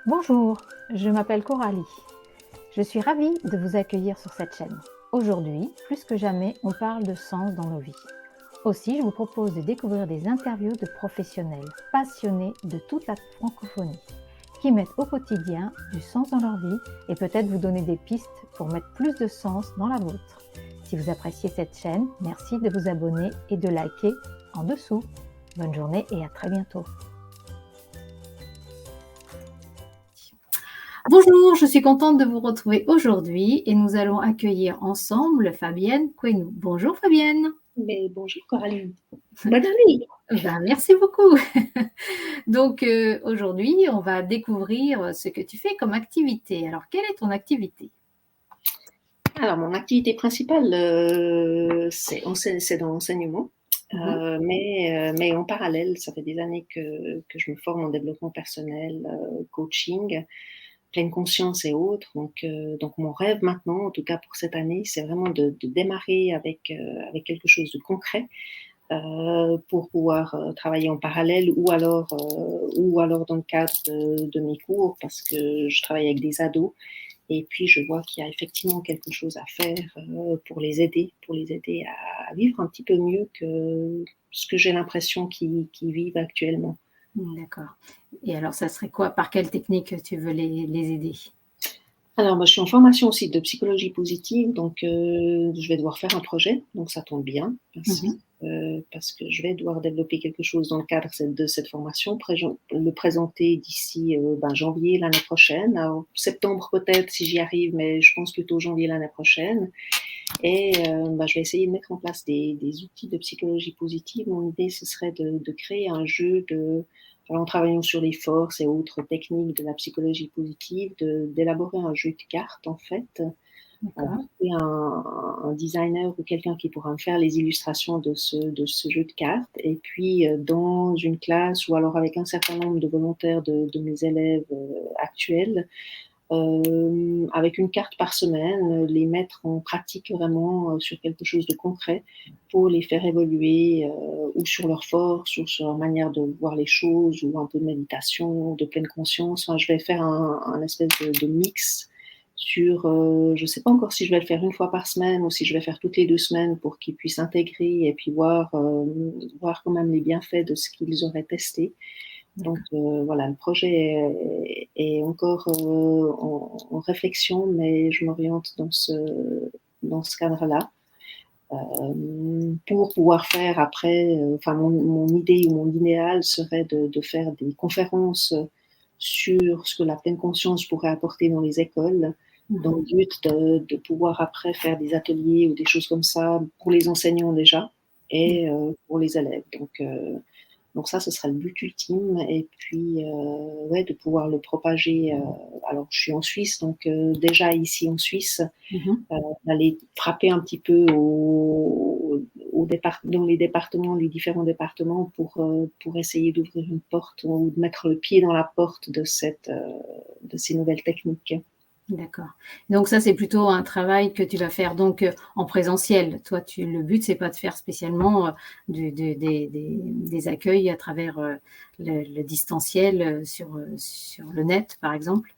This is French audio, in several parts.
Bonjour, je m'appelle Coralie. Je suis ravie de vous accueillir sur cette chaîne. Aujourd'hui, plus que jamais, on parle de sens dans nos vies. Aussi, je vous propose de découvrir des interviews de professionnels passionnés de toute la francophonie qui mettent au quotidien du sens dans leur vie et peut-être vous donner des pistes pour mettre plus de sens dans la vôtre. Si vous appréciez cette chaîne, merci de vous abonner et de liker en dessous. Bonne journée et à très bientôt. Bonjour, je suis contente de vous retrouver aujourd'hui et nous allons accueillir ensemble Fabienne Quenou. Bonjour Fabienne. Mais bonjour Coralie. Bonne année. Merci beaucoup. Donc aujourd'hui, on va découvrir ce que tu fais comme activité. Alors, quelle est ton activité? Alors, mon activité principale, c'est dans l'enseignement. Mais en parallèle, ça fait des années que je me forme en développement personnel, coaching, pleine conscience et autres. Donc mon rêve maintenant, en tout cas pour cette année, c'est vraiment de démarrer avec quelque chose de concret pour pouvoir travailler en parallèle ou alors dans le cadre de mes cours parce que je travaille avec des ados. Et puis, je vois qu'il y a effectivement quelque chose à faire pour les aider à vivre un petit peu mieux que ce que j'ai l'impression qu'ils vivent actuellement. D'accord. Et alors, ça serait quoi? Par quelle technique tu veux les aider? Alors, moi, je suis en formation aussi de psychologie positive, donc je vais devoir faire un projet, donc ça tombe bien parce que je vais devoir développer quelque chose dans le cadre de cette formation, le présenter d'ici janvier l'année prochaine, alors, septembre peut-être si j'y arrive, mais je pense plutôt janvier l'année prochaine. Et je vais essayer de mettre en place des outils de psychologie positive. Mon idée, ce serait de créer un jeu en travaillant sur les forces et autres techniques de la psychologie positive, d'élaborer un jeu de cartes, en fait. Et un designer ou quelqu'un qui pourra me faire les illustrations de ce jeu de cartes. Et puis, dans une classe ou alors avec un certain nombre de volontaires de mes élèves actuels, avec une carte par semaine, les mettre en pratique vraiment sur quelque chose de concret pour les faire évoluer ou sur leur force ou sur leur manière de voir les choses ou un peu de méditation, de pleine conscience. Enfin, je vais faire un espèce de mix sur, je ne sais pas encore si je vais le faire une fois par semaine ou si je vais faire toutes les 2 semaines pour qu'ils puissent intégrer et puis voir quand même les bienfaits de ce qu'ils auraient testé. Donc voilà, le projet est encore en réflexion, mais je m'oriente dans ce cadre-là pour pouvoir faire après, mon idée ou mon idéal serait de faire des conférences sur ce que la pleine conscience pourrait apporter dans les écoles, dans le but de pouvoir après faire des ateliers ou des choses comme ça pour les enseignants déjà et pour les élèves. Donc ça, ce sera le but ultime. Et puis, de pouvoir le propager. Alors, je suis en Suisse, donc déjà ici en Suisse, d'aller frapper un petit peu dans les différents départements pour essayer d'ouvrir une porte ou de mettre le pied dans la porte de ces nouvelles techniques. D'accord. Donc ça, c'est plutôt un travail que tu vas faire donc en présentiel. Toi, le but, c'est pas de faire spécialement des accueils à travers le distanciel sur le net, par exemple.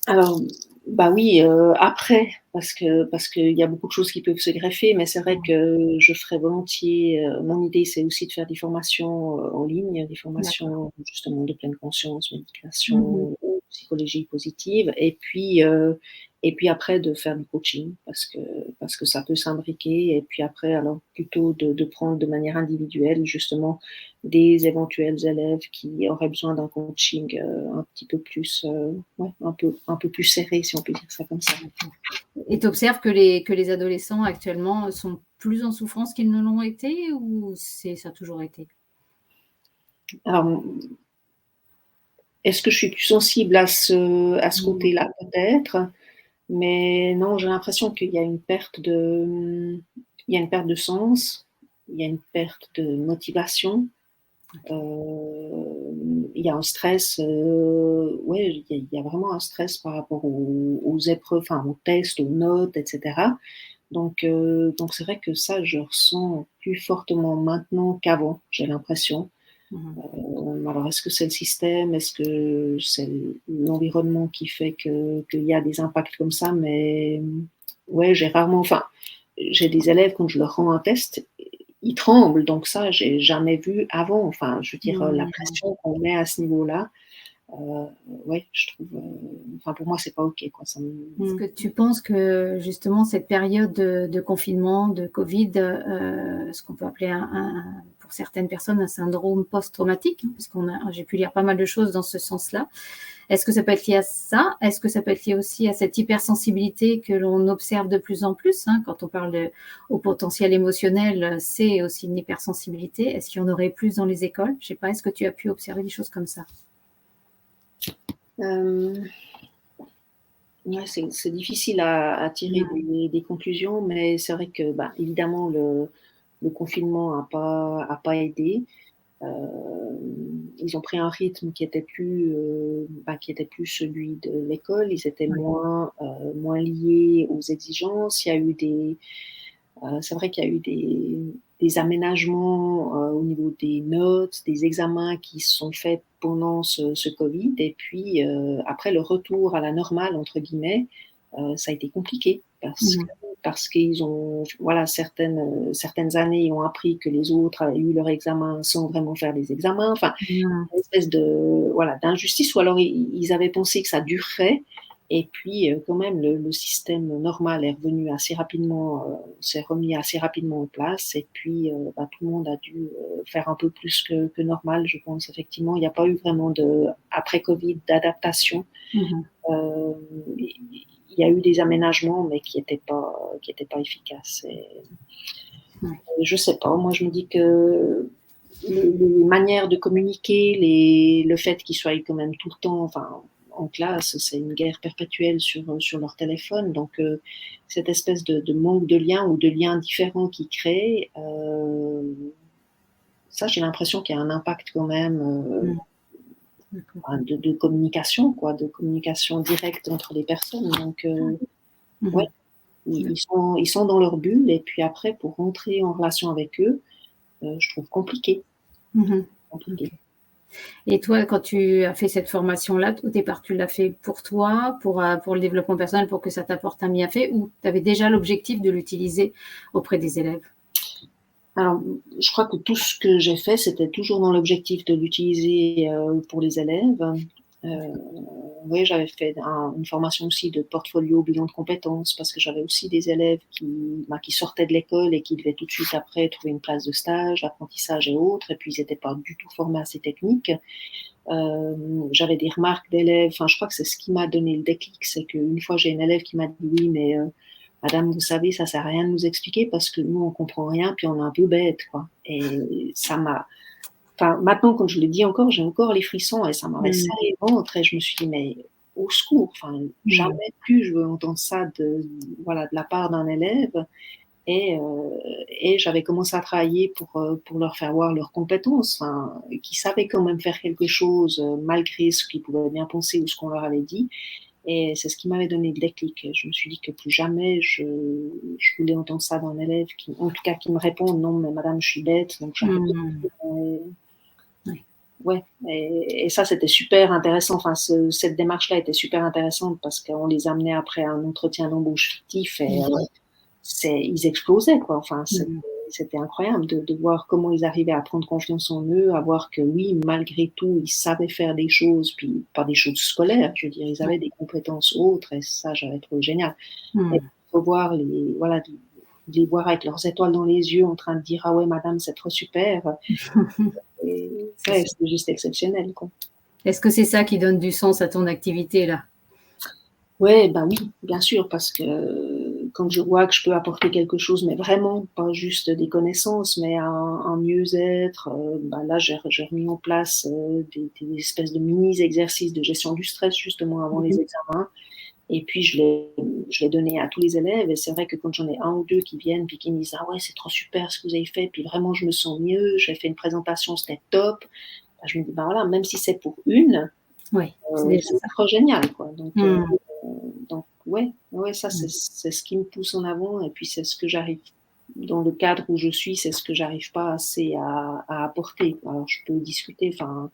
Alors, oui, après, parce qu'il y a beaucoup de choses qui peuvent se greffer, mais c'est vrai que je ferais volontiers. Mon idée, c'est aussi de faire des formations en ligne, des formations justement de pleine conscience, méditation, psychologie positive, et puis après de faire du coaching, parce que ça peut s'imbriquer, et puis après, alors plutôt de prendre de manière individuelle justement des éventuels élèves qui auraient besoin d'un coaching un petit peu plus, un peu plus serré, si on peut dire ça comme ça. Et tu observes que les adolescents actuellement sont plus en souffrance qu'ils ne l'ont été, ou ça a toujours été? Alors, est-ce que je suis plus sensible à ce côté-là, peut-être? Mais non, j'ai l'impression qu'il y a une perte il y a une perte de sens, il y a une perte de motivation. Il y a un stress, il y a vraiment un stress par rapport aux épreuves, enfin aux tests, aux notes, etc. Donc c'est vrai que ça, je ressens plus fortement maintenant qu'avant, j'ai l'impression. Alors, est-ce que c'est le système? Est-ce que c'est l'environnement qui fait qu'il y a des impacts comme ça, mais ouais, j'ai rarement, enfin, j'ai des élèves, quand je leur rends un test, ils tremblent, donc ça, j'ai jamais vu avant, enfin, je veux dire, la pression qu'on met à ce niveau-là, ouais, je trouve, enfin, pour moi, c'est pas OK, quoi. Est-ce que tu penses que justement cette période de confinement, de Covid, ce qu'on peut appeler pour certaines personnes un syndrome post-traumatique, hein, parce j'ai pu lire pas mal de choses dans ce sens-là. Est-ce que ça peut être lié à ça? Est-ce que ça peut être lié aussi à cette hypersensibilité que l'on observe de plus en plus, hein, quand on parle au potentiel émotionnel, c'est aussi une hypersensibilité. Est-ce qu'il y en aurait plus dans les écoles? Je sais pas, est-ce que tu as pu observer des choses comme ça? Ouais, c'est difficile à tirer des conclusions, mais c'est vrai que, bah, évidemment, le confinement a pas aidé. Ils ont pris un rythme qui était plus celui de l'école. Ils étaient moins liés aux exigences. Il y a eu c'est vrai qu'il y a eu des aménagements au niveau des notes, des examens qui se sont faits pendant ce Covid. Et puis après le retour à la normale entre guillemets, ça a été compliqué parce qu'ils ont, voilà, certaines années ils ont appris que les autres avaient eu leur examen sans vraiment faire des examens. Enfin, une espèce d'injustice, ou alors ils avaient pensé que ça durerait. Et puis, quand même, le système normal est revenu assez rapidement, s'est remis assez rapidement en place. Et puis, bah, tout le monde a dû faire un peu plus que normal, je pense. Effectivement, il n'y a pas eu vraiment après Covid, d'adaptation. Euh, il y a eu des aménagements, mais qui n'étaient pas efficaces. Et je sais pas. Moi, je me dis que les manières de communiquer, le fait qu'ils soient quand même tout le temps, enfin, en classe, c'est une guerre perpétuelle sur leur téléphone. Donc, cette espèce de manque de lien ou de liens différents qu'ils créent, ça, j'ai l'impression qu'il y a un impact quand même de communication, quoi, de communication directe entre les personnes. Donc, ouais, ils sont dans leur bulle, et puis après, pour rentrer en relation avec eux, je trouve compliqué. Okay. Et toi, quand tu as fait cette formation-là, au départ, tu l'as fait pour toi, pour le développement personnel, pour que ça t'apporte un bienfait, ou tu avais déjà l'objectif de l'utiliser auprès des élèves? Alors, je crois que tout ce que j'ai fait, c'était toujours dans l'objectif de l'utiliser pour les élèves. Oui, j'avais fait une formation aussi de portfolio, bilan de compétences, parce que j'avais aussi des élèves qui sortaient de l'école et qui devaient tout de suite après trouver une place de stage, apprentissage et autres, et puis ils n'étaient pas du tout formés à ces techniques. J'avais des remarques d'élèves, enfin, je crois que c'est ce qui m'a donné le déclic, c'est qu'une fois j'ai une élève qui m'a dit oui, mais Madame, vous savez, ça sert à rien de nous expliquer parce que nous, on comprend rien, puis on est un peu bête, quoi. Et ça m'a, enfin, maintenant, quand je le dis encore, j'ai encore les frissons et ça m'avait serré le ventre et je me suis dit, mais au secours, enfin, jamais plus je veux entendre ça voilà, de la part d'un élève. Et j'avais commencé à travailler pour leur faire voir leurs compétences, enfin, qui savaient quand même faire quelque chose malgré ce qu'ils pouvaient bien penser ou ce qu'on leur avait dit. Et c'est ce qui m'avait donné le déclic. Je me suis dit que plus jamais je voulais entendre ça d'un élève en tout cas, qui me réponde non, mais madame, je suis bête, donc j'arrête. Ouais. Et ça, c'était super intéressant. Enfin, cette démarche-là était super intéressante parce qu'on les amenait après un entretien d'embauche fictif et ils explosaient, quoi. Enfin, c'était incroyable de voir comment ils arrivaient à prendre confiance en eux, à voir que oui, malgré tout, ils savaient faire des choses, puis pas des choses scolaires, je veux dire, ils avaient des compétences autres, et ça, j'avais trouvé génial. Et de voir les voir avec leurs étoiles dans les yeux en train de dire ah ouais, madame, c'est trop super. C'est juste exceptionnel, quoi. Est-ce que c'est ça qui donne du sens à ton activité, là? Ouais, bah oui, bien sûr, parce que quand je vois que je peux apporter quelque chose, mais vraiment pas juste des connaissances, mais un mieux-être, bah là j'ai remis en place des espèces de mini-exercices de gestion du stress justement avant les examens. Et puis je l'ai donné à tous les élèves. Et c'est vrai que quand j'en ai un ou deux qui viennent puis qui me disent ah ouais, c'est trop super ce que vous avez fait, puis vraiment je me sens mieux, j'ai fait une présentation, c'était top. Bah, je me dis bah voilà, même si c'est pour une, c'est trop génial, quoi. Donc ouais, ça c'est ce qui me pousse en avant, et puis c'est ce que j'arrive, dans le cadre où je suis, c'est ce que j'arrive pas assez à apporter. Alors je peux discuter, enfin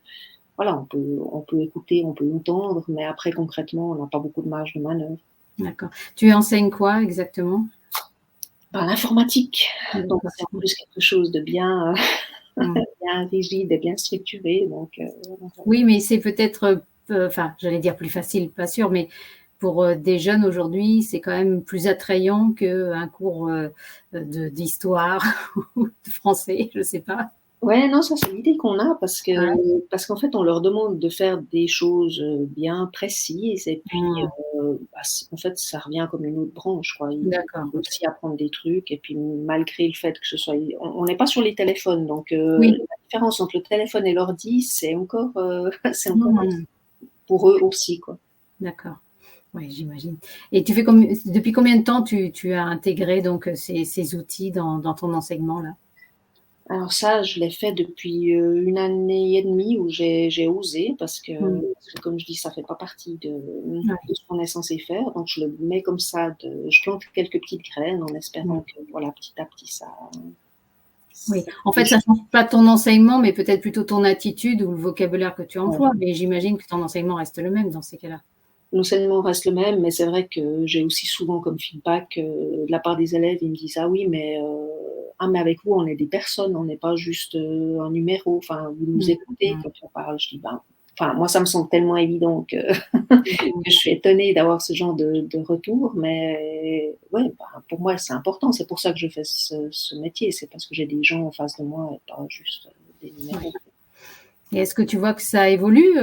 voilà, on peut écouter, on peut entendre, mais après, concrètement, on n'a pas beaucoup de marge de manœuvre. D'accord. Tu enseignes quoi exactement? Ben, l'informatique, donc D'accord. c'est en plus quelque chose de bien, Mmh. bien rigide et bien structuré, donc voilà. Oui, mais c'est peut-être, enfin, j'allais dire plus facile, pas sûr, mais pour, des jeunes aujourd'hui, c'est quand même plus attrayant qu'un cours, d'histoire ou de français, je sais pas. Ouais, non, ça, c'est l'idée qu'on a Ouais. parce qu'en fait, on leur demande de faire des choses, bien précises et puis, Mmh. bah, c en fait, ça revient comme une autre branche, quoi. Il D'accord, faut OK. aussi apprendre des trucs et puis malgré le fait que ce soit on n'est pas sur les téléphones, donc Oui. la différence entre le téléphone et l'ordi, c'est encore, c'est encore Mmh. pour eux aussi, quoi. D'accord. Ouais, j'imagine. Et tu fais combi depuis combien de temps tu as intégré donc, ces outils dans ton enseignement là? Alors ça, je l'ai fait depuis, 1 année et demie où j'ai osé Mmh. parce que comme je dis, ça fait pas partie Ouais. de ce qu'on est censé faire, donc je le mets comme ça je plante quelques petites graines en Mmh. espérant que voilà, petit à petit Oui. ça En fait, bouge. ça change pas ton enseignement, mais peut-être plutôt ton attitude ou le vocabulaire que tu Ouais. emploies, mais j'imagine que ton enseignement reste le même dans ces cas-là? L'enseignement reste le même, mais c'est vrai que j'ai aussi souvent comme feedback, de la part des élèves, ils me disent: «Ah oui, mais ah mais avec vous, on est des personnes, on n'est pas juste, un numéro, enfin vous nous Mmh. écoutez Mmh. quand on parle». Je dis: «Ben» enfin moi ça me semble tellement évident que Mmh. que je suis étonnée d'avoir ce genre de retour, mais ouais, ben, pour moi c'est important. C'est pour ça que je fais ce métier, c'est parce que j'ai des gens en face de moi et pas juste, des Ouais. numéros. Et est-ce que tu vois que ça évolue,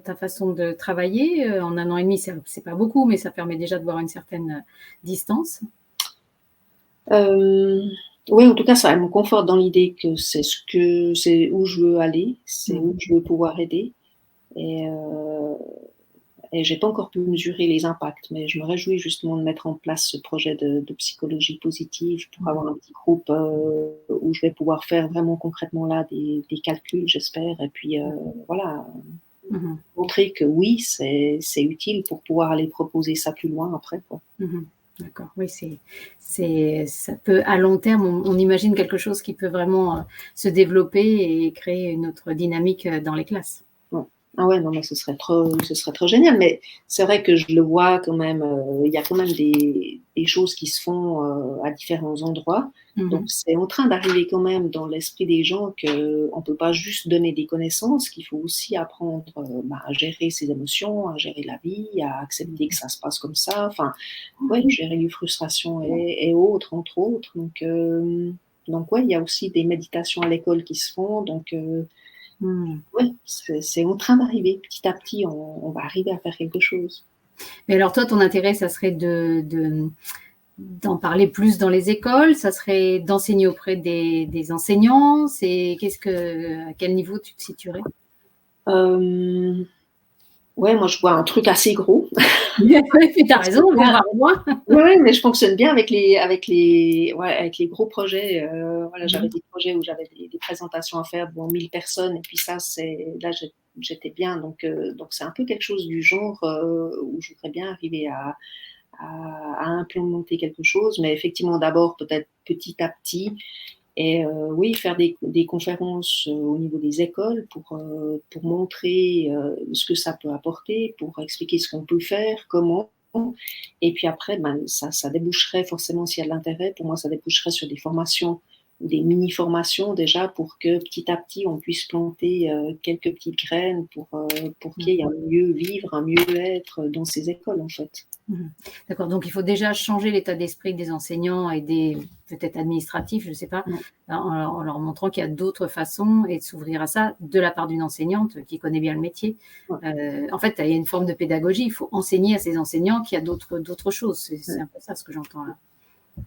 ta façon de travailler? En 1 an et demi, c'est pas beaucoup, mais ça permet déjà de voir une certaine, distance. Hem, ouais, en tout cas, ça me conforte dans l'idée que c'est où je veux aller, c'est Mmh. où je veux pouvoir aider et heu et j'ai pas encore pu mesurer les impacts, mais je me réjouis justement de mettre en place ce projet de psychologie positive pour Mmh. avoir un petit groupe, où je vais pouvoir faire vraiment concrètement là des calculs, j'espère et puis, voilà, Mmh. montrer que oui, c'est utile pour pouvoir aller proposer ça plus loin après, quoi. Mmh. D'accord, oui, ça peut à long terme, on imagine quelque chose qui peut vraiment, se développer et créer une autre dynamique, dans les classes. Ouais. Ah ouais, non, mais ce serait trop génial, mais c'est vrai que je le vois quand même, il y a quand même des choses qui se font, à différents endroits. Mmh Donc mh. c'est en train d'arriver quand même dans l'esprit des gens qu'on peut pas juste donner des connaissances, qu'il faut aussi apprendre, bah, à gérer ses émotions, à gérer la vie, à accepter que ça se passe comme ça, enfin, ouais, gérer les frustrations et autres, entre autres. Donc ouais, il y a aussi des méditations à l'école qui se font, donc Mmh. ouais, c'est en train d'arriver. Petit à petit, on va arriver à faire quelque chose. Mais alors toi, ton intérêt, ça serait d'en parler plus dans les écoles? Ça serait d'enseigner auprès des enseignants? À quel niveau tu te situerais? Hem, ouais, moi, je vois un truc assez gros. Oui, tu as raison, Fonctionne on va bien. voir loin. Ouais, ouais, mais je fonctionne bien avec les gros projets, voilà, Mmh j'avais mh. des projets où j'avais des présentations à faire devant 1000 personnes et puis ça, c'est là, j'étais bien donc c'est un peu quelque chose du genre, où je voudrais bien arriver à implémenter quelque chose, mais effectivement, d'abord, peut-être petit à petit. Et oui, faire des conférences, au niveau des écoles pour montrer, ce que ça peut apporter, pour expliquer ce qu'on peut faire, comment et puis après, ben, ça déboucherait forcément s'il y a de l'intérêt, pour moi, ça déboucherait sur des formations ou des mini formations déjà pour que petit à petit on puisse planter, quelques petites graines pour qu'il y ait un mieux vivre, un mieux-être dans ces écoles, en fait. Mmh. D'accord, donc il faut déjà changer l'état d'esprit des enseignants et des peut-être administratifs, je ne sais pas, Ouais, en leur montrant qu'il y a d'autres façons et de s'ouvrir à ça de la part d'une enseignante qui connaît bien le métier. ouais, En fait, il y a une forme de pédagogie, il faut enseigner à ces enseignants qu'il y a d'autres choses. C'est ouais. un peu ça ce que j'entends là.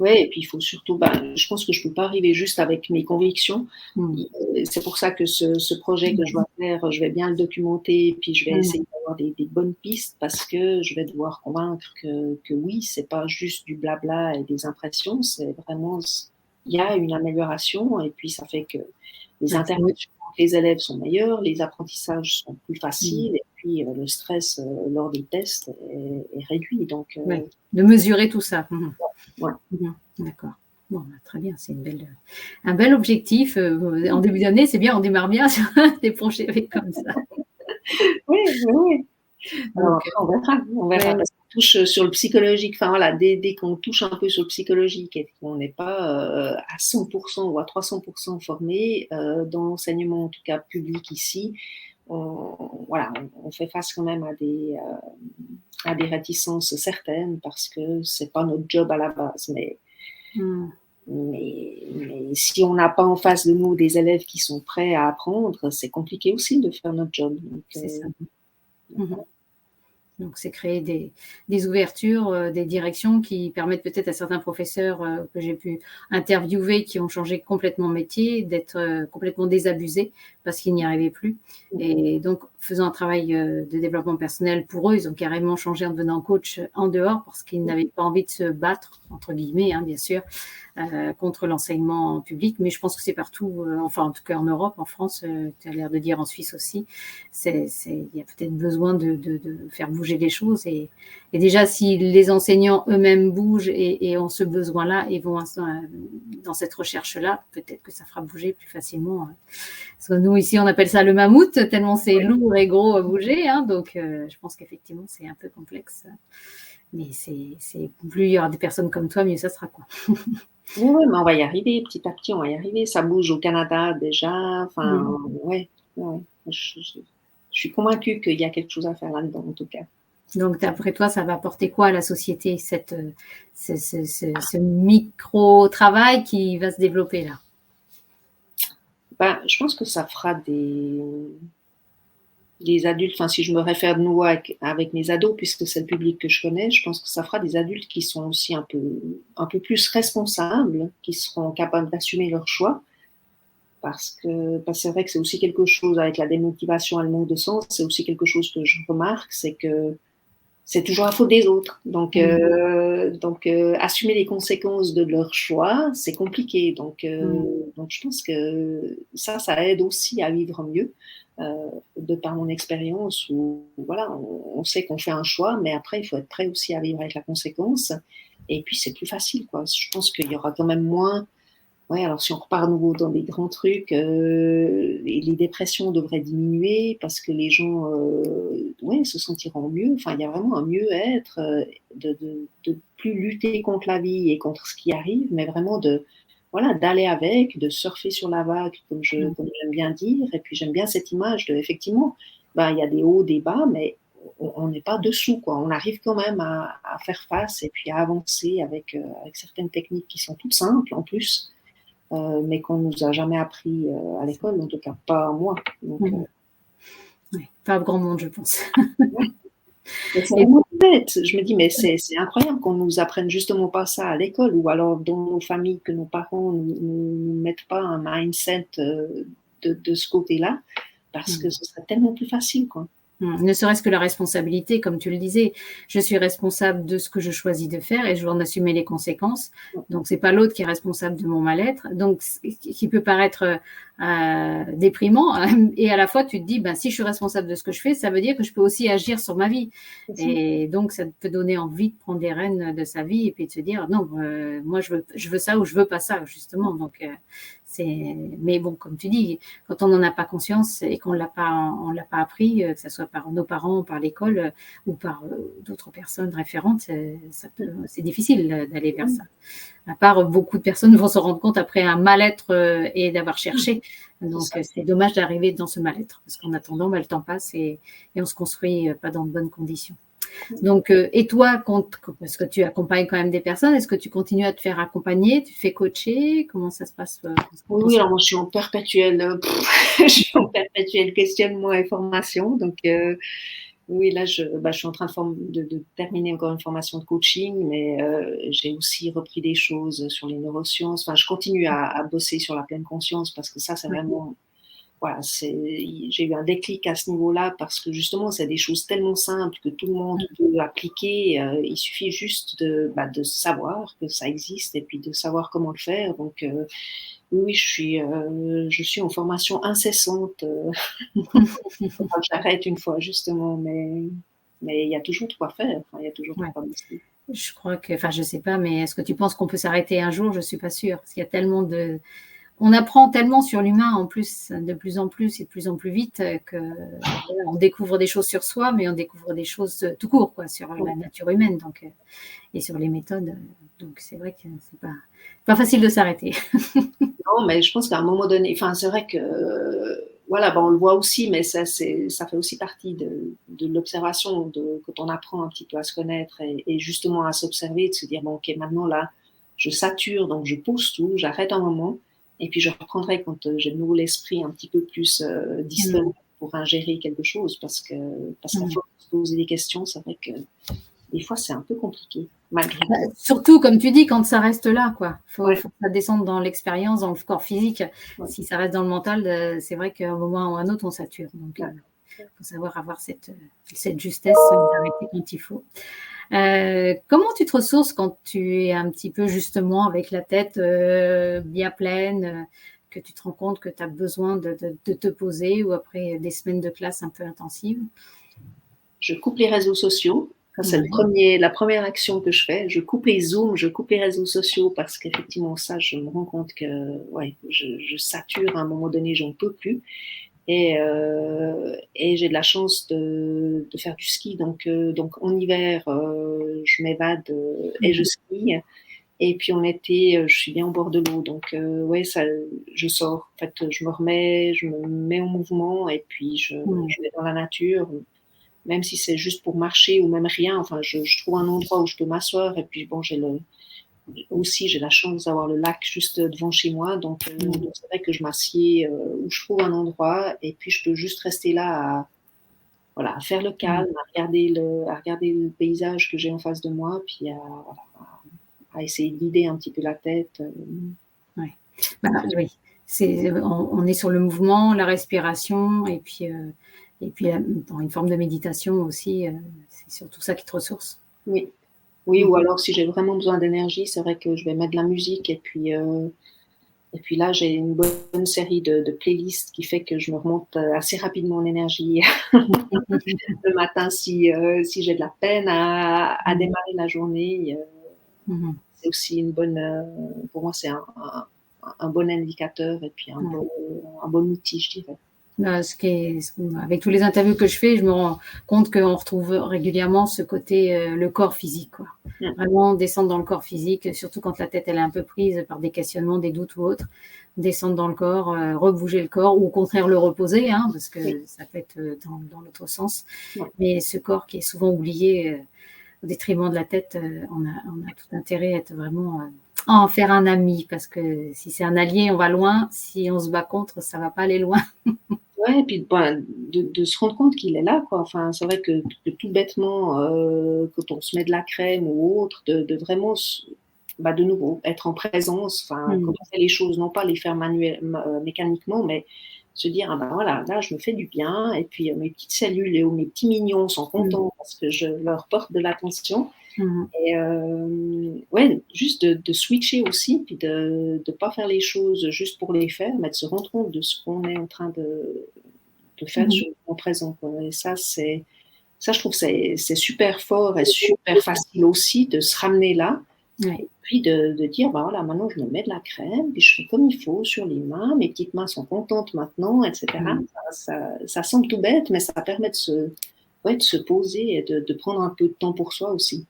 Ouais et puis il faut surtout, bah, je pense que je peux pas arriver juste avec mes convictions. Mmh. C'est pour ça que ce projet que je Mmh. dois faire, je vais bien le documenter et puis je vais essayer Mmh. d'avoir des bonnes pistes parce que je vais devoir convaincre que oui, c'est pas juste du blabla et des impressions, c'est vraiment il y a une amélioration et puis ça fait que les Ouais, c'est mieux. interactions entre les élèves sont meilleures, les apprentissages sont plus Mmh. faciles et puis, le stress, lors des tests est réduit donc Ouais, de mesurer tout ça. Mmh. ouais. Mmh. D'accord. Bon, bah, très bien, c'est un bel objectif, en début d'année, c'est bien, on démarre bien sur des projets comme ça. Oui, oui, oui. Alors Donc, après, on verra, ouais, parce qu'on touche sur le psychologique. Enfin voilà, dès qu'on touche un peu sur le psychologique et qu'on n'est pas à 100% ou à 300% formé dans l'enseignement, en tout cas public ici, voilà, on fait face quand même à des réticences certaines parce que c'est pas notre job à la base. Mais si on n'a pas en face de nous des élèves qui sont prêts à apprendre, c'est compliqué aussi de faire notre job. Donc, c'est ça. Mmh. Donc, c'est créer des ouvertures, des directions qui permettent peut-être à certains professeurs que j'ai pu interviewer, qui ont changé complètement de métier, d'être complètement désabusés parce qu'ils n'y arrivaient plus. Et donc, faisant un travail de développement personnel pour eux, ils ont carrément changé en devenant coach en dehors parce qu'ils n'avaient pas envie de se battre, entre guillemets, hein, bien sûr, contre l'enseignement public. Mais je pense que c'est partout, enfin, en tout cas en Europe, en France, tu as l'air de dire en Suisse aussi, il y a peut-être besoin de faire bouger les choses. Et déjà, si les enseignants eux-mêmes bougent et ont ce besoin-là et vont dans cette recherche-là, peut-être que ça fera bouger plus facilement. Parce que nous, ici, on appelle ça le mammouth, tellement c'est lourd et gros à bouger. Hein, donc, je pense qu'effectivement, c'est un peu complexe. Mais plus il y aura des personnes comme toi, mieux ça sera, quoi. oui, oui, mais on va y arriver, petit à petit, on va y arriver. Ça bouge au Canada déjà. Enfin, Mmh. ouais, ouais. Je suis convaincue qu'il y a quelque chose à faire là-dedans, en tout cas. Donc, d'après toi, ça va apporter quoi à la société, ce micro-travail qui va se développer là? Ben, je pense que ça fera des adultes, enfin, si je me réfère de nouveau avec mes ados, puisque c'est le public que je connais, je pense que ça fera des adultes qui sont aussi un peu plus responsables, qui seront capables d'assumer leurs choix. Parce que c'est vrai que c'est aussi quelque chose avec la démotivation et le manque de sens, c'est aussi quelque chose que je remarque, c'est que c'est toujours la faute des autres. Mmh. Donc assumer les conséquences de leur choix, c'est compliqué. Mmh. Donc je pense que ça aide aussi à vivre mieux, de par mon expérience où voilà, on sait qu'on fait un choix, mais après il faut être prêt aussi à vivre avec la conséquence. Et puis c'est plus facile, quoi. Je pense qu'il y aura quand même moins. Ouais, alors si on repart à nouveau dans des grands trucs, les dépressions devraient diminuer parce que les gens ouais, se sentiront mieux. Enfin, il y a vraiment un mieux-être, de plus lutter contre la vie et contre ce qui arrive, mais vraiment voilà, d'aller avec, de surfer sur la vague, Mmh. comme j'aime bien dire. Et puis j'aime bien cette image de, effectivement, ben, il y a des hauts, des bas, mais on n'est pas dessous, quoi. On arrive quand même à faire face et puis à avancer avec certaines techniques qui sont toutes simples en plus, mais qu'on nous a jamais appris à l'école, en tout cas pas moi. Donc, Mmh. Ouais, pas grand monde, je pense. ouais. Mais c'est Et vraiment bête. Je me dis, mais c'est incroyable qu'on nous apprenne justement pas ça à l'école, ou alors dans nos familles, que nos parents nous mettent pas un mindset de ce côté-là, parce que mmh. ce serait tellement plus facile, quoi. Ne serait-ce que la responsabilité, comme tu le disais, je suis responsable de ce que je choisis de faire et je dois en assumer les conséquences. Donc, c'est pas l'autre qui est responsable de mon mal-être. Donc, qui peut paraître déprimant. Et à la fois, tu te dis, ben, si je suis responsable de ce que je fais, ça veut dire que je peux aussi agir sur ma vie. C'est ça. Et donc, ça peut donner envie de prendre des rênes de sa vie et puis de se dire, non, moi, je veux ça ou je veux pas ça, justement. Donc, mais bon, comme tu dis, quand on n'en a pas conscience et qu'on on l'a pas appris, que ce soit par nos parents, par l'école ou par d'autres personnes référentes, c'est difficile d'aller vers ça. À part beaucoup de personnes vont se rendre compte après un mal-être et d'avoir cherché. C'est Donc ça. c'est dommage d'arriver dans ce mal-être parce qu'en attendant, le temps passe et on se construit pas dans de bonnes conditions. Donc, et toi, parce que tu accompagnes quand même des personnes, est-ce que tu continues à te faire accompagner, tu fais coacher, comment ça se passe Oui, oui, alors moi je suis en perpétuel, je suis en perpétuel questionnement et formation. Donc, oui, là, je suis en train de terminer encore une formation de coaching, mais j'ai aussi repris des choses sur les neurosciences. Enfin, je continue à bosser sur la pleine conscience parce que ça, c'est Ouais. vraiment, voilà, j'ai eu un déclic à ce niveau-là parce que justement, c'est des choses tellement simples que tout le monde peut appliquer. Il suffit juste de savoir que ça existe et puis de savoir comment le faire. Donc, oui, je suis en formation incessante. Faudra que j'arrête une fois justement, mais il y a toujours de quoi faire, enfin, il y a toujours de Ouais. quoi bosser. Je crois que, enfin, je sais pas, mais est-ce que tu penses qu'on peut s'arrêter un jour? Je suis pas sûre, parce qu'il y a tellement on apprend tellement sur l'humain en plus, de plus en plus et de plus en plus vite, que voilà, on découvre des choses sur soi, mais on découvre des choses tout court, quoi, sur la nature humaine, donc, et sur les méthodes. Donc c'est vrai que c'est pas facile de s'arrêter. Non, mais je pense qu'à un moment donné, enfin, c'est vrai que voilà, ben, on le voit aussi, mais ça fait aussi partie de l'observation, quand on apprend un petit peu à se connaître et justement à s'observer, de se dire bon, ok, maintenant là, je sature, donc je pose tout, j'arrête un moment, et puis je reprendrai quand j'ai de nouveau l'esprit un petit peu plus disponible pour ingérer quelque chose, parce qu'à force de se poser des questions, c'est vrai que des fois c'est un peu compliqué. Surtout, comme tu dis, quand ça reste là, quoi. Faut que ça descende dans l'expérience, dans le corps physique. Ouais. Si ça reste dans le mental, c'est vrai qu'à un moment ou à un autre, on sature. Donc, faut savoir avoir cette justesse d'arrêter quand il faut. Comment tu te ressources quand tu es un petit peu justement avec la tête bien pleine, que tu te rends compte que tu as besoin de te poser, ou après des semaines de classe un peu intensives? Je coupe les réseaux sociaux. C'est la première action que je fais. Je coupe les Zooms, je coupe les réseaux sociaux, parce qu'effectivement, ça, je me rends compte que je sature à un moment donné, j'en peux plus. Et j'ai de la chance de faire du ski. Donc en hiver, je m'évade et je skie. Et puis en été, je suis bien au bord de l'eau. Donc je sors. En fait, je me mets en mouvement, et puis je vais dans la nature. Même si c'est juste pour marcher ou même rien, enfin, je trouve un endroit où je peux m'asseoir. Et puis bon, j'ai la chance d'avoir le lac juste devant chez moi, donc c'est vrai que je m'assieds où je trouve un endroit, et puis je peux juste rester là à faire le calme, à regarder le paysage que j'ai en face de moi, puis à essayer de vider un petit peu la tête. Oui, on est sur le mouvement, la respiration, et puis dans une forme de méditation aussi, c'est surtout ça qui te ressource. Oui, ou alors si j'ai vraiment besoin d'énergie, c'est vrai que je vais mettre de la musique, et puis là, j'ai une bonne série de playlists qui fait que je me remonte assez rapidement en énergie le matin, si j'ai de la peine à démarrer la journée. C'est aussi une bonne, pour moi, c'est un bon indicateur, et puis un bon outil, je dirais. Avec tous les interviews que je fais, je me rends compte qu'on retrouve régulièrement ce côté, le corps physique, quoi. Vraiment descendre dans le corps physique, surtout quand la tête elle est un peu prise par des questionnements, des doutes ou autres. Descendre dans le corps, rebouger le corps, ou au contraire le reposer, parce que ça peut être dans l'autre sens. Mais ce corps qui est souvent oublié au détriment de la tête, on a tout intérêt à être vraiment en faire un ami, parce que si c'est un allié, on va loin. Si on se bat contre, ça va pas aller loin. Ouais, et puis de se rendre compte qu'il est là, quoi. Enfin, c'est vrai que tout bêtement, quand on se met de la crème ou autre, de vraiment de nouveau être en présence, enfin, commencer les choses, non pas les faire mécaniquement, mais se dire voilà, là je me fais du bien, et puis mes petites cellules et mes petits mignons sont contents parce que je leur porte de l'attention. Et juste de switcher aussi, puis de ne pas faire les choses juste pour les faire, mais de se rendre compte de ce qu'on est en train de faire sur le moment présent, quoi. Et ça, je trouve que c'est super fort et super facile aussi de se ramener là. Et puis de dire, voilà, maintenant je me mets de la crème, puis je fais comme il faut sur les mains, mes petites mains sont contentes maintenant, etc. Ça semble tout bête, mais ça permet de se poser et de prendre un peu de temps pour soi aussi.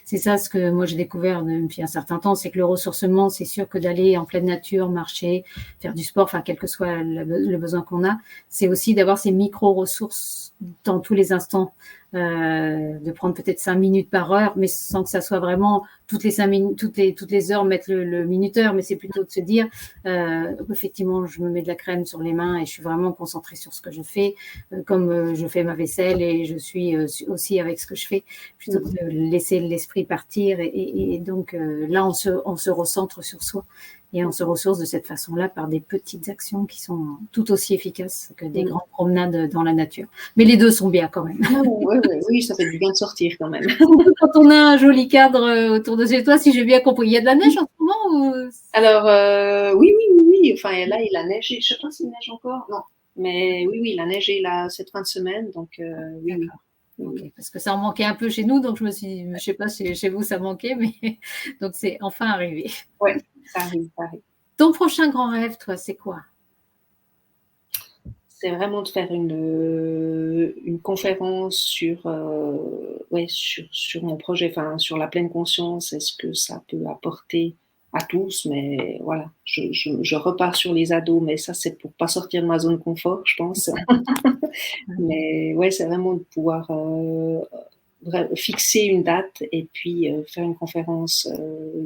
C'est ça ce que moi j'ai découvert depuis un certain temps, c'est que le ressourcement, c'est sûr que d'aller en pleine nature, marcher, faire du sport, enfin quel que soit le besoin qu'on a, c'est aussi d'avoir ces micro-ressources dans tous les instants, de prendre peut-être 5 minutes par heure, mais sans que ça soit vraiment toutes les 5 minutes, toutes les heures mettre le minuteur, mais c'est plutôt de se dire effectivement je me mets de la crème sur les mains et je suis vraiment concentrée sur ce que je fais, comme je fais ma vaisselle et je suis aussi avec ce que je fais, plutôt que de laisser l'esprit partir, et donc là on se recentre sur soi et on se ressource de cette façon-là par des petites actions qui sont tout aussi efficaces que des grandes promenades dans la nature. Mais les deux sont bien quand même. Oui, ça fait du bien de sortir quand même. Quand on a un joli cadre autour de chez toi, si j'ai bien compris. Il y a de la neige en ce moment ou... Alors, oui. Enfin, là, il a neigé. Je ne sais pas s'il neige encore. Non. Mais oui, il a neigé là, cette fin de semaine. Donc, oui. Okay, parce que ça en manquait un peu chez nous, donc je me suis dit, je ne sais pas si chez vous ça manquait, mais donc c'est enfin arrivé. Oui, ça arrive. Ton prochain grand rêve, toi, c'est quoi? C'est vraiment de faire une conférence sur mon projet, enfin, sur la pleine conscience, est-ce que ça peut apporter à tous, mais voilà, je repars sur les ados, mais ça, c'est pour pas sortir de ma zone de confort, je pense. Mais ouais, c'est vraiment de pouvoir fixer une date et puis faire une conférence.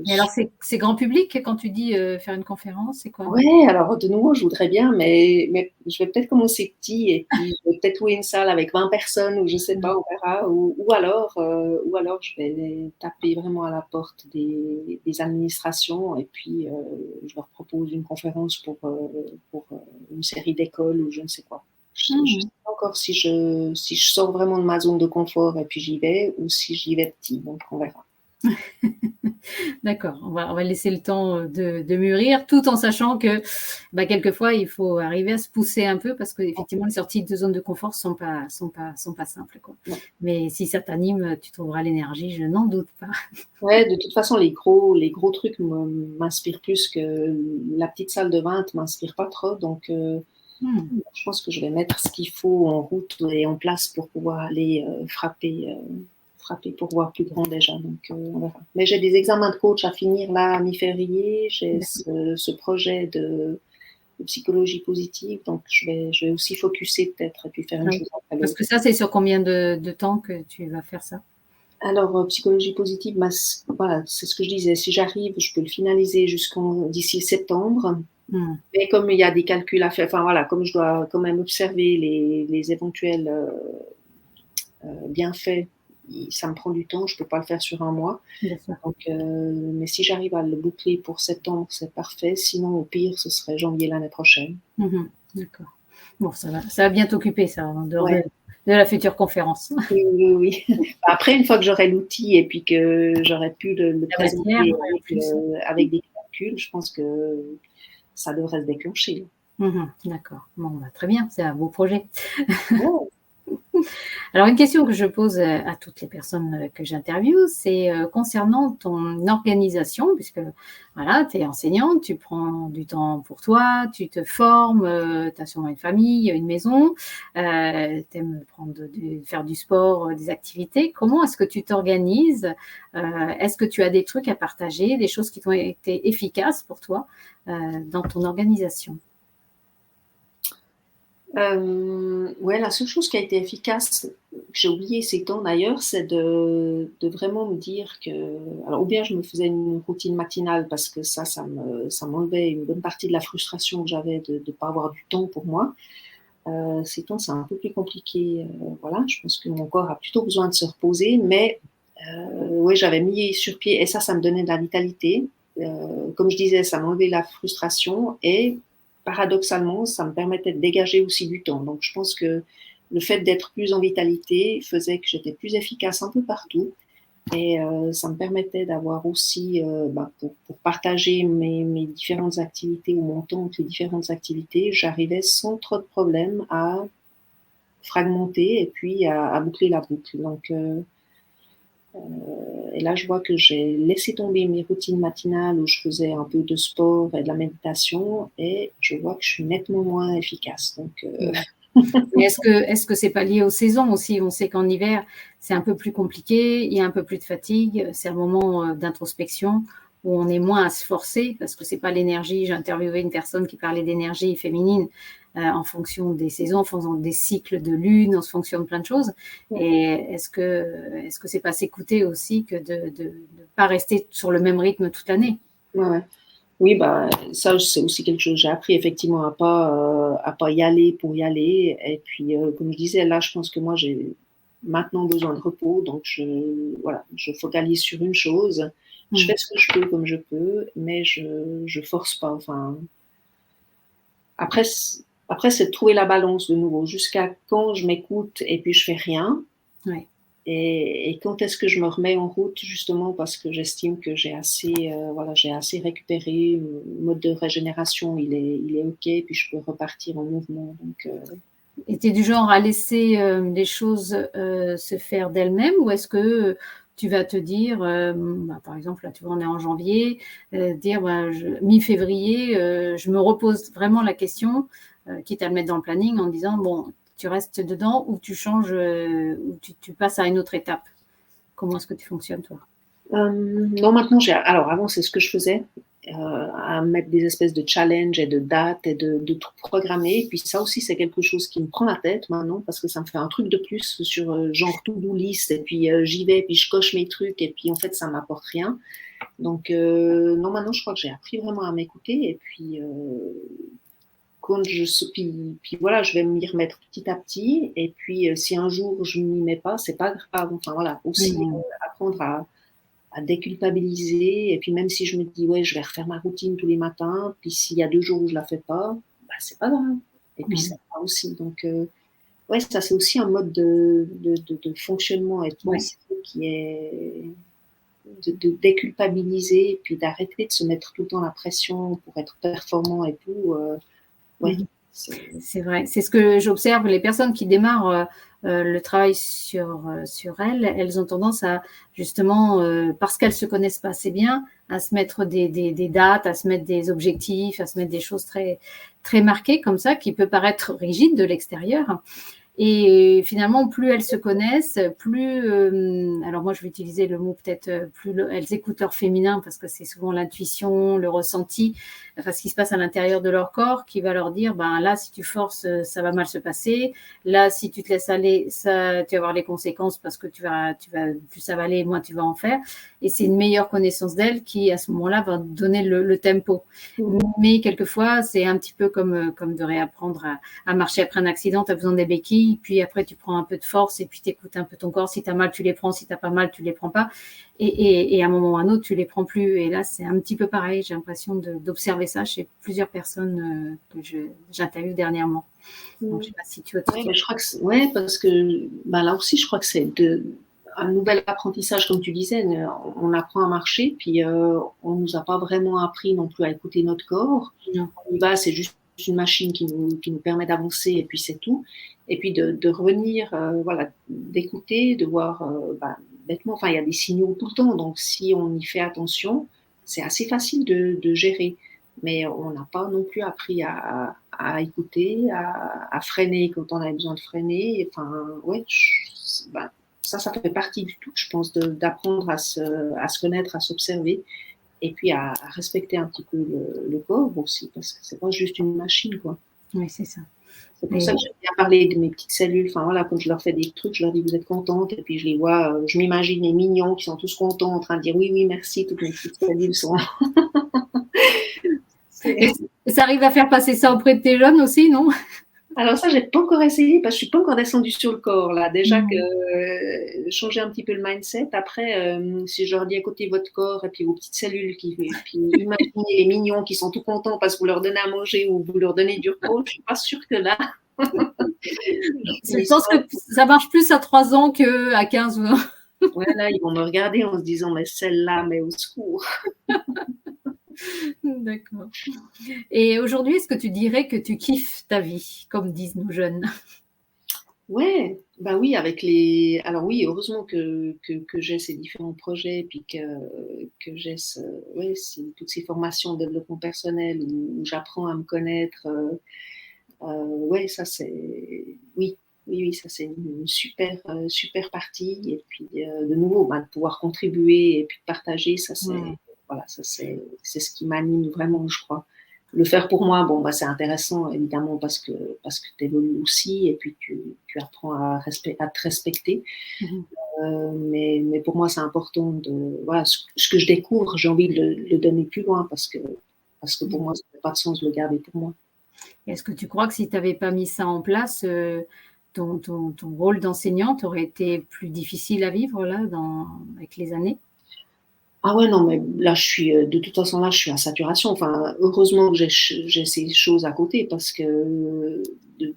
Et alors, c'est grand public quand tu dis faire une conférence, c'est quoi? Ouais, alors de nouveau, je voudrais bien, mais je vais peut-être commencer petit et puis je vais peut-être louer une salle avec 20 personnes ou je sais pas, on verra. Ou alors je vais taper vraiment à la porte des administrations et puis je leur propose une conférence pour une série d'écoles ou je ne sais quoi. Je ne sais pas encore si je sors vraiment de ma zone de confort et puis j'y vais ou si j'y vais petit, donc on verra. D'accord, on va laisser le temps de mûrir, tout en sachant que quelquefois il faut arriver à se pousser un peu parce qu'effectivement les sorties de zone de confort sont pas simples, quoi. Ouais. Mais si ça t'anime, tu trouveras l'énergie, je n'en doute pas. Ouais, de toute façon les gros trucs m'inspirent plus que la petite salle de 20 m'inspire pas trop, donc je pense que je vais mettre ce qu'il faut en route et en place pour pouvoir aller frapper pour voir plus grand déjà. Donc, on verra. Mais j'ai des examens de coach à finir là à mi-février. J'ai ce projet de psychologie positive. Donc, je vais aussi focuser peut-être et puis faire une chose après l'autre. Parce que ça, c'est sur combien de temps que tu vas faire ça? Alors, psychologie positive, voilà, c'est ce que je disais. Si j'arrive, je peux le finaliser d'ici septembre. Mais comme il y a des calculs à faire, enfin voilà, comme je dois quand même observer les éventuels bienfaits, ça me prend du temps, je ne peux pas le faire sur un mois. Donc, mais si j'arrive à le boucler pour septembre, c'est parfait. Sinon, au pire, ce serait janvier l'année prochaine. D'accord. Bon, ça va bien t'occuper, ça, en dehors de la future conférence. Oui. Après, une fois que j'aurai l'outil et puis que j'aurai pu le présenter avec des calculs, je pense que ça devrait se déclencher. D'accord. Bon, très bien, c'est un beau projet. Alors, une question que je pose à toutes les personnes que j'interviewe, c'est concernant ton organisation, puisque voilà, tu es enseignante, tu prends du temps pour toi, tu te formes, tu as sûrement une famille, une maison, tu aimes faire du sport, des activités. Comment est-ce que tu t'organises? Est-ce que tu as des trucs à partager, des choses qui t'ont été efficaces pour toi dans ton organisation? Ouais, la seule chose qui a été efficace, que j'ai oublié ces temps d'ailleurs, c'est de vraiment me dire que, alors ou bien je me faisais une routine matinale parce que ça m'enlevait une bonne partie de la frustration que j'avais de ne pas avoir du temps pour moi. Ces temps, c'est un peu plus compliqué. Voilà, je pense que mon corps a plutôt besoin de se reposer, mais ouais, j'avais mis sur pied et ça me donnait de la vitalité. Comme je disais, ça m'enlevait la frustration et paradoxalement, ça me permettait de dégager aussi du temps. Donc, je pense que le fait d'être plus en vitalité faisait que j'étais plus efficace un peu partout. Et ça me permettait d'avoir aussi, pour partager mes différentes activités ou mon temps entre les différentes activités, j'arrivais sans trop de problèmes à fragmenter et puis à boucler la boucle. Donc, et là, je vois que j'ai laissé tomber mes routines matinales où je faisais un peu de sport et de la méditation et je vois que je suis nettement moins efficace. Donc, Mais est-ce que c'est pas lié aux saisons aussi? On sait qu'en hiver, c'est un peu plus compliqué, il y a un peu plus de fatigue, c'est un moment d'introspection où on est moins à se forcer parce que c'est pas l'énergie. J'ai interviewé une personne qui parlait d'énergie féminine en fonction des saisons, en fonction des cycles de lune, en fonction de plein de choses. Et est-ce que c'est pas s'écouter aussi que de pas rester sur le même rythme toute l'année? Ouais. Oui, ça, c'est aussi quelque chose que j'ai appris effectivement à pas y aller pour y aller. Et puis, comme je disais, là, je pense que moi, j'ai maintenant besoin de repos. Donc, je focalise sur une chose. Je fais ce que je peux comme je peux, mais je force pas. Enfin, après, c'est de trouver la balance de nouveau. Jusqu'à quand je m'écoute et puis je fais rien. Ouais. Et quand est-ce que je me remets en route, justement, parce que j'estime que j'ai assez récupéré, le mode de régénération, il est OK, puis je peux repartir en mouvement. Donc, Et tu es du genre à laisser les choses se faire d'elles-mêmes ou est-ce que tu vas te dire, par exemple, là, tu vois, on est en janvier, dire, mi-février, je me repose vraiment la question, quitte à le mettre dans le planning en disant, bon, tu restes dedans ou tu changes, ou tu passes à une autre étape. Comment est-ce que tu fonctionnes, toi? Non, maintenant, alors avant, c'est ce que je faisais, à mettre des espèces de challenges et de dates et de tout programmer. Et puis ça aussi, c'est quelque chose qui me prend la tête maintenant parce que ça me fait un truc de plus sur genre to-do list. Et puis j'y vais, puis je coche mes trucs et puis en fait, ça m'apporte rien. Donc non, maintenant, je crois que j'ai appris vraiment à m'écouter. Et puis puis voilà, je vais m'y remettre petit à petit. Et puis si un jour je m'y mets pas, c'est pas grave. Enfin voilà, aussi apprendre à déculpabiliser. Et puis même si je me dis, ouais, je vais refaire ma routine tous les matins, puis s'il y a 2 jours où je la fais pas, bah, c'est pas grave. Et puis ça va aussi. Donc, ouais, ça, c'est aussi un mode de fonctionnement et de pensée qui est de déculpabiliser et puis d'arrêter de se mettre tout le temps la pression pour être performant et tout. Ouais. C'est vrai. C'est ce que j'observe. Les personnes qui démarrent le travail sur elles ont tendance à, justement, parce qu'elles se connaissent pas assez bien, à se mettre des dates, à se mettre des objectifs, à se mettre des choses très, très marquées comme ça, qui peut paraître rigides de l'extérieur. Et finalement, plus elles se connaissent, plus, alors moi je vais utiliser le mot peut-être, plus elles écoutent leur féminin parce que c'est souvent l'intuition, le ressenti, enfin ce qui se passe à l'intérieur de leur corps qui va leur dire, ben là si tu forces, ça va mal se passer. Là si tu te laisses aller, ça, tu vas avoir les conséquences parce que tu vas plus avaler, moins tu vas en faire. Et c'est une meilleure connaissance d'elle qui à ce moment-là va donner le tempo. Mais quelquefois c'est un petit peu comme de réapprendre à marcher après un accident, tu as besoin des béquilles. Puis après, tu prends un peu de force et puis tu écoutes un peu ton corps. Si tu as mal, tu les prends. Si tu n'as pas mal, tu les prends pas. Et à un moment ou à un autre, tu les prends plus. Et là, c'est un petit peu pareil. J'ai l'impression d'observer ça chez plusieurs personnes que j'interviewe dernièrement. Donc, je sais pas si tu as... Ouais, je crois que parce que là aussi, je crois que c'est un nouvel apprentissage, comme tu disais. On apprend à marcher, puis on nous a pas vraiment appris non plus à écouter notre corps. Non. On y va, c'est juste une machine qui nous permet d'avancer, et puis c'est tout. Et puis de revenir, voilà, d'écouter, de voir, bêtement, enfin, il y a des signaux tout le temps, donc si on y fait attention, c'est assez facile de gérer. Mais on n'a pas non plus appris à écouter, à freiner quand on a besoin de freiner. Enfin, ouais, ça fait partie du tout, je pense, d'apprendre à se connaître, à s'observer, et puis à respecter un petit peu le corps aussi, parce que c'est pas juste une machine, quoi. Oui, c'est ça. C'est pour ça que j'aime bien parler de mes petites cellules. Enfin voilà, quand je leur fais des trucs, je leur dis vous êtes contentes, et puis je les vois, je m'imagine les mignons qui sont tous contents en train de dire oui, oui, merci, toutes mes petites cellules sont. Et ça arrive à faire passer ça auprès de tes jeunes aussi, non? Alors ça, j'ai pas encore essayé parce que je suis pas encore descendue sur le corps là. Déjà que changer un petit peu le mindset. Après, si je leur dis écoutez votre corps et puis vos petites cellules puis imaginez les mignons qui sont tout contents parce que vous leur donnez à manger ou vous leur donnez du repos, je suis pas sûre que là. Je pense que ça marche plus à 3 ans qu'à 15 ou 20. Ouais, là, ils vont me regarder en se disant mais celle-là, mais au secours. D'accord. Et aujourd'hui, est-ce que tu dirais que tu kiffes ta vie, comme disent nos jeunes? Ouais, bah oui, alors oui, heureusement que j'ai ces différents projets, puis que j'ai toutes ces formations de développement personnel où j'apprends à me connaître. Ouais, ça c'est, oui, ça c'est une super, super partie. Et puis de nouveau, de pouvoir contribuer et puis de partager, ça c'est, voilà, ça c'est ce qui m'anime vraiment, je crois. Le faire pour moi, bon, c'est intéressant évidemment parce que tu évolues aussi et puis tu apprends à te respecter. Mais pour moi, c'est important voilà, ce que je découvre, j'ai envie de le donner plus loin parce que pour moi, ça n'a pas de sens de le garder pour moi. Est-ce que tu crois que si tu n'avais pas mis ça en place, ton rôle d'enseignante aurait été plus difficile à vivre là, avec les années? Ah ouais, non, mais là, de toute façon, là, je suis à saturation. Enfin, heureusement que j'ai ces choses à côté parce que de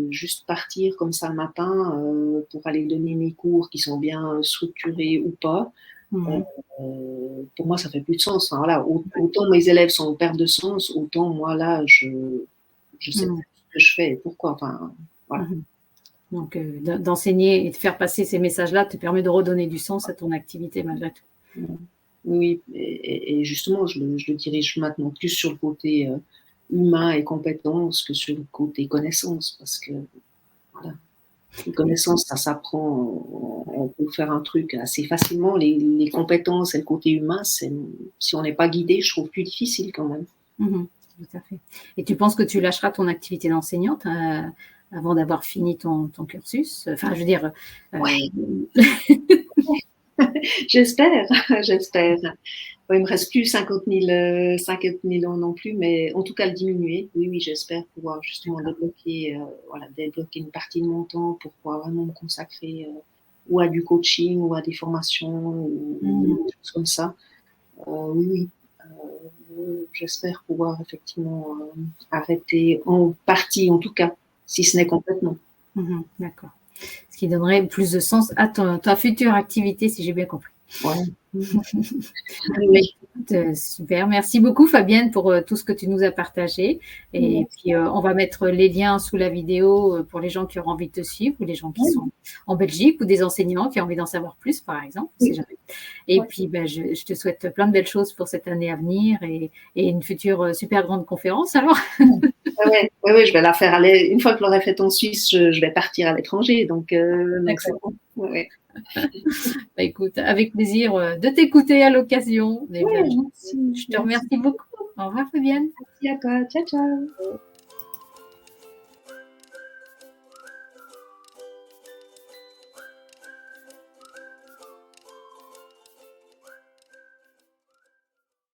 juste partir comme ça le matin pour aller donner mes cours qui sont bien structurés ou pas, pour moi, ça fait plus de sens. Enfin, voilà, autant mes élèves sont en perte de sens, autant moi, là, je sais pas ce que je fais et pourquoi. Enfin, voilà. Donc, d'enseigner et de faire passer ces messages-là te permet de redonner du sens à ton activité malgré tout. Oui, et justement, je le dirige maintenant plus sur le côté humain et compétence que sur le côté connaissance, parce que voilà, les connaissances, ça s'apprend, on peut faire un truc assez facilement. Les compétences et le côté humain, si on n'est pas guidé, je trouve plus difficile quand même. Tout à fait. Et tu penses que tu lâcheras ton activité d'enseignante avant d'avoir fini ton cursus? Enfin, je veux dire… Ouais. J'espère. Bon, il me reste plus 50 000 ans non plus, mais en tout cas le diminuer. Oui, j'espère pouvoir justement débloquer une partie de mon temps pour pouvoir vraiment me consacrer ou à du coaching ou à des formations ou des choses comme ça. Oui. J'espère pouvoir effectivement arrêter en partie, en tout cas, si ce n'est complètement. D'accord. Ce qui donnerait plus de sens à ta future activité, si j'ai bien compris. Ouais. Oui. Super. Merci beaucoup, Fabienne, pour tout ce que tu nous as partagé. Et puis, on va mettre les liens sous la vidéo pour les gens qui auront envie de te suivre ou les gens qui sont en Belgique ou des enseignants qui ont envie d'en savoir plus, par exemple. Et puis, je te souhaite plein de belles choses pour cette année à venir et une future super grande conférence, alors. Oui, je vais la faire une fois que je l'aurai faite en Suisse, je vais partir à l'étranger. Donc c'est bon. Ouais. Écoute, avec plaisir de t'écouter à l'occasion. Je te remercie beaucoup. Au revoir, Fabienne. Merci à toi. Ciao, ciao.